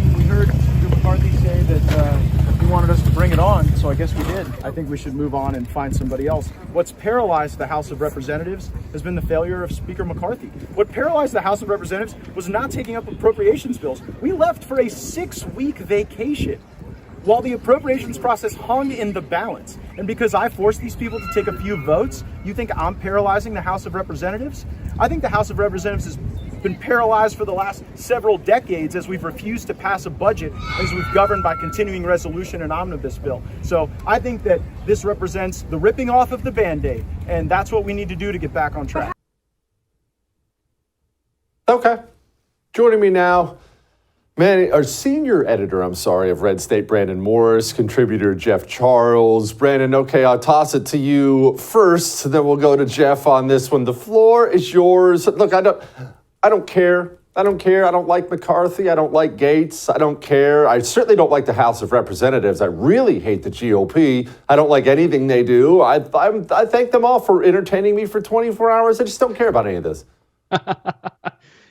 on. We heard Speaker McCarthy say that he wanted us to bring it on, so I guess we did. I think we should move on and find somebody else. What's paralyzed the House of Representatives has been the failure of Speaker McCarthy. What paralyzed the House of Representatives was not taking up appropriations bills. We left for a 6-week vacation while the appropriations process hung in the balance. And because I forced these people to take a few votes, you think I'm paralyzing the House of Representatives? I think the House of Representatives has been paralyzed for the last several decades as we've refused to pass a budget, as we've governed by continuing resolution and omnibus bill. So I think that this represents the ripping off of the Band-Aid, and that's what we need to do to get back on track. Okay. Joining me now, our senior editor, of Red State, Brandon Morse, contributor Jeff Charles. Brandon, okay, I'll toss it to you first, then we'll go to Jeff on this one. The floor is yours. Look, I don't care. I don't like McCarthy. I don't like Gates. I don't care. I certainly don't like the House of Representatives. I really hate the GOP. I don't like anything they do. I thank them all for entertaining me for 24 hours. I just don't care about any of this.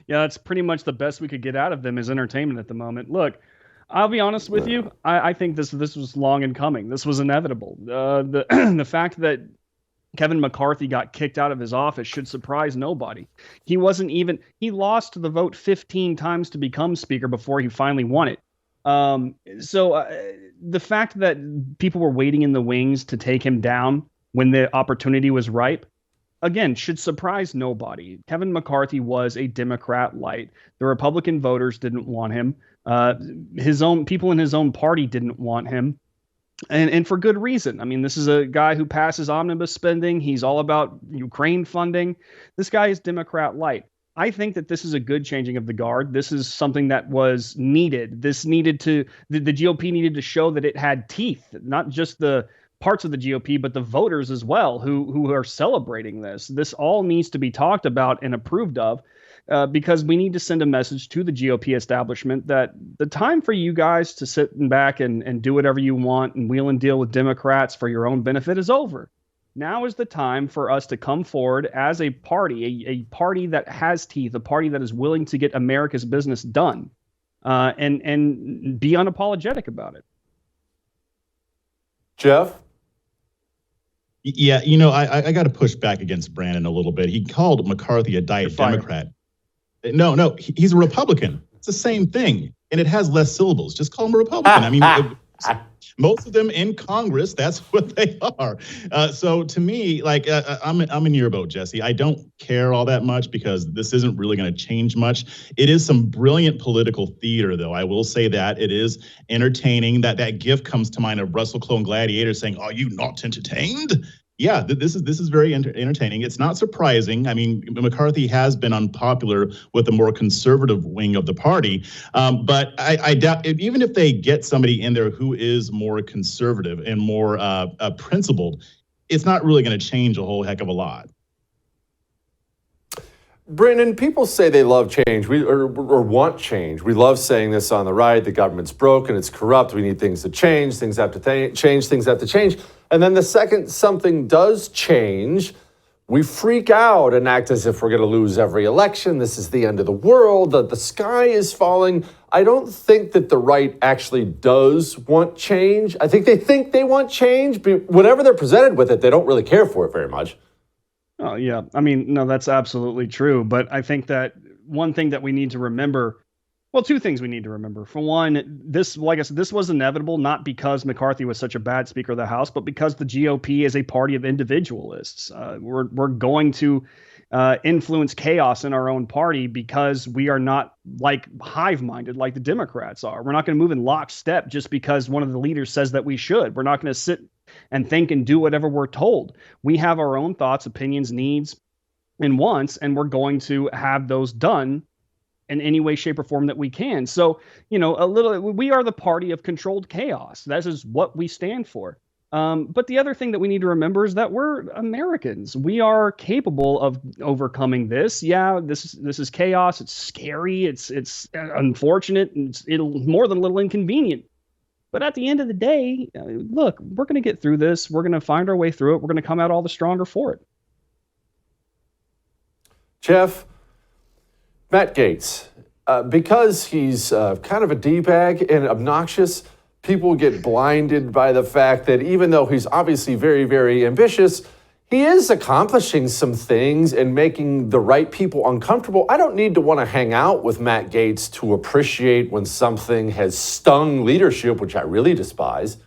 Yeah, that's pretty much the best we could get out of them is entertainment at the moment. Look, I'll be honest with you. I think this was long in coming. This was inevitable. The fact that Kevin McCarthy got kicked out of his office should surprise nobody. He lost the vote 15 times to become speaker before he finally won it. So the fact that people were waiting in the wings to take him down when the opportunity was ripe, again, should surprise nobody. Kevin McCarthy was a Democrat light. The Republican voters didn't want him. His own people in his own party didn't want him. And for good reason. I mean, this is a guy who passes omnibus spending. He's all about Ukraine funding. This guy is Democrat light. I think that this is a good changing of the guard. This is something that was needed. The GOP needed to show that it had teeth, not just the parts of the GOP, but the voters as well who are celebrating this. This all needs to be talked about and approved of. Because we need to send a message to the GOP establishment that the time for you guys to sit back and do whatever you want and wheel and deal with Democrats for your own benefit is over. Now is the time for us to come forward as a party, a party that has teeth, a party that is willing to get America's business done, and be unapologetic about it. Jeff? Yeah, I got to push back against Brandon a little bit. He called McCarthy a diet Democrat. No, he's a Republican. It's the same thing, and it has less syllables. Just call him a Republican. I mean, most of them in Congress, that's what they are. So to me, I'm in your boat, Jesse. I don't care all that much because this isn't really going to change much. It is some brilliant political theater, though. I will say that it is entertaining. That gif comes to mind of Russell Crowe in Gladiator saying, "Are you not entertained?" Yeah, this is very entertaining. It's not surprising. I mean, McCarthy has been unpopular with the more conservative wing of the party, but I doubt even if they get somebody in there who is more conservative and more principled, it's not really going to change a whole heck of a lot. Brennan, people say they love change or want change. We love saying this on the right. The government's broken. It's corrupt. We need things to change. Things have to change. Things have to change. And then the second something does change, we freak out and act as if we're going to lose every election. This is the end of the world. The sky is falling. I don't think that the right actually does want change. I think they want change, but whenever they're presented with it, they don't really care for it very much. Oh, yeah. I mean, no, that's absolutely true. But I think that one thing that we need to remember, well, two things we need to remember. For one, this, like I said, this was inevitable, not because McCarthy was such a bad Speaker of the House, but because the GOP is a party of individualists. We're going to influence chaos in our own party because we are not like hive-minded like the Democrats are. We're not going to move in lockstep just because one of the leaders says that we should. We're not going to sit and think and do whatever we're told. We have our own thoughts, opinions, needs, and wants, and we're going to have those done in any way, shape, or form that we can. So, we are the party of controlled chaos. That is what we stand for. But the other thing that we need to remember is that we're Americans. We are capable of overcoming this. Yeah, this is chaos. It's scary. It's unfortunate. It's more than a little inconvenient. But at the end of the day, look, we're going to get through this. We're going to find our way through it. We're going to come out all the stronger for it. Jeff, Matt Gaetz because he's kind of a D-bag and obnoxious, people get blinded by the fact that even though he's obviously very, very ambitious, he is accomplishing some things and making the right people uncomfortable. I don't need to want to hang out with Matt Gaetz to appreciate when something has stung leadership, which I really despise.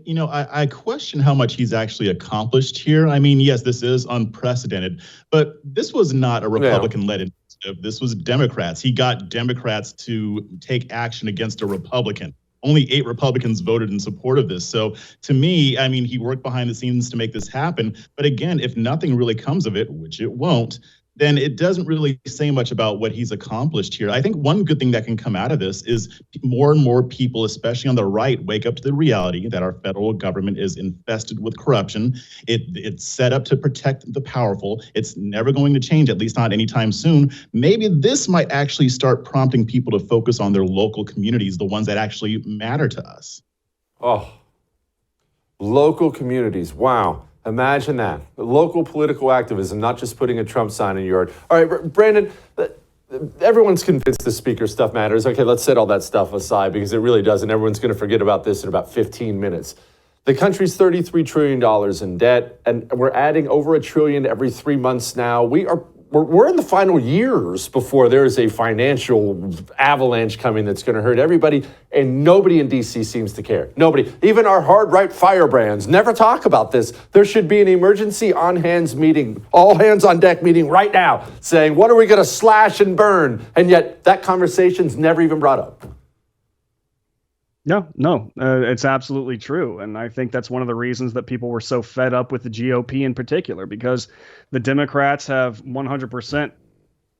You know, I question how much he's actually accomplished here. I mean, yes, this is unprecedented, but this was not a Republican-led initiative. This was Democrats. He got Democrats to take action against a Republican. Only 8 Republicans voted in support of this. So to me, I mean, he worked behind the scenes to make this happen. But again, if nothing really comes of it, which it won't, then it doesn't really say much about what he's accomplished here. I think one good thing that can come out of this is more and more people, especially on the right, wake up to the reality that our federal government is infested with corruption. It's set up to protect the powerful. It's never going to change, at least not anytime soon. Maybe this might actually start prompting people to focus on their local communities, the ones that actually matter to us. Oh, local communities. Wow. Imagine that. Local political activism, not just putting a Trump sign in your yard. All right, Brandon, everyone's convinced the speaker stuff matters. Okay, let's set all that stuff aside because it really doesn't. Everyone's going to forget about this in about 15 minutes. The country's $33 trillion in debt, and we're adding over $1 trillion every 3 months now. We're in the final years before there is a financial avalanche coming that's going to hurt everybody, and nobody in D.C. seems to care. Nobody. Even our hard-right firebrands never talk about this. There should be an emergency on-hands meeting, all-hands-on-deck meeting right now, saying, what are we going to slash and burn? And yet that conversation's never even brought up. No, it's absolutely true. And I think that's one of the reasons that people were so fed up with the GOP in particular, because the Democrats have 100%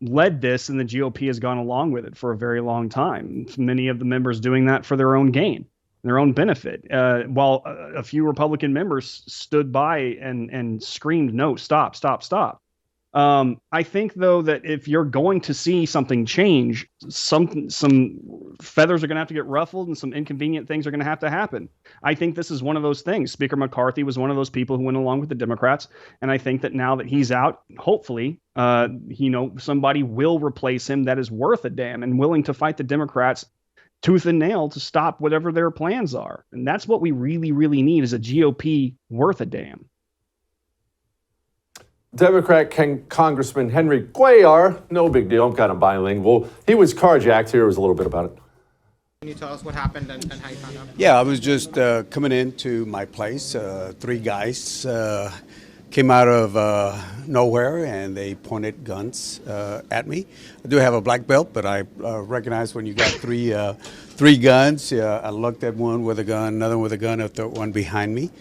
led this and the GOP has gone along with it for a very long time. Many of the members doing that for their own gain, their own benefit, while a few Republican members stood by and screamed, no, stop, stop, stop. I think, though, that if you're going to see something change, some feathers are going to have to get ruffled and some inconvenient things are going to happen. I think this is one of those things. Speaker McCarthy was one of those people who went along with the Democrats. And I think that now that he's out, hopefully, somebody will replace him that is worth a damn and willing to fight the Democrats tooth and nail to stop whatever their plans are. And that's what we really, really need, is a GOP worth a damn. Democrat Congressman Henry Cuellar, no big deal, I'm kind of bilingual. He was carjacked. Here was a little bit about it. Can you tell us what happened and how you found out? Yeah, I was just coming into my place. 3 guys came out of nowhere and they pointed guns at me. I do have a black belt, but I recognize when you got three guns. I looked at one with a gun, another with a gun, and the one behind me.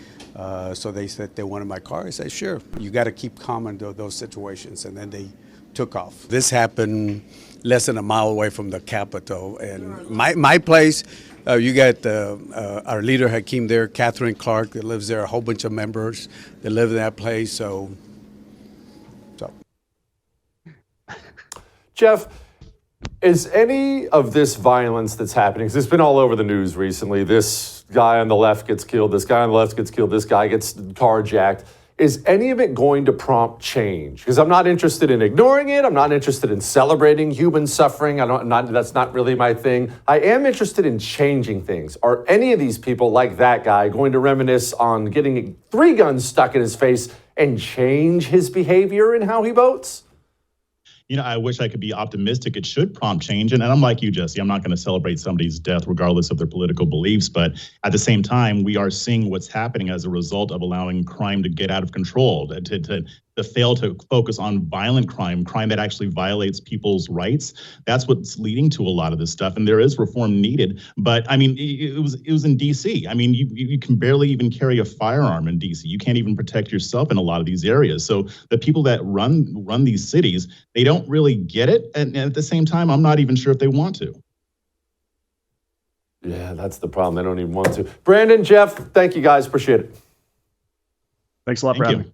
So they said they wanted my car. I said, sure, you got to keep calm in those situations. And then they took off. This happened less than a mile away from the Capitol. And my place, you got our leader Hakeem there, Catherine Clark that lives there, a whole bunch of members that live in that place. So. Jeff, is any of this violence that's happening, because it's been all over the news recently, this guy on the left gets killed, this guy on the left gets killed, this guy gets carjacked, is any of it going to prompt change? Because I'm not interested in ignoring it. I'm not interested in celebrating human suffering. That's not really my thing. I am interested in changing things. Are any of these people like that guy going to reminisce on getting 3 guns stuck in his face and change his behavior and how he votes? You know, I wish I could be optimistic. It should prompt change. And I'm like you, Jesse, I'm not going to celebrate somebody's death regardless of their political beliefs. But at the same time, we are seeing what's happening as a result of allowing crime to get out of control, to fail to focus on violent crime that actually violates people's rights. That's what's leading to a lot of this stuff. And there is reform needed. But I mean, it was in D.C. I mean, you can barely even carry a firearm in D.C. You can't even protect yourself in a lot of these areas. So the people that run these cities, they don't really get it. And at the same time, I'm not even sure if they want to. Yeah, that's the problem. They don't even want to. Brandon, Jeff, thank you guys. Appreciate it. Thanks a lot for having me.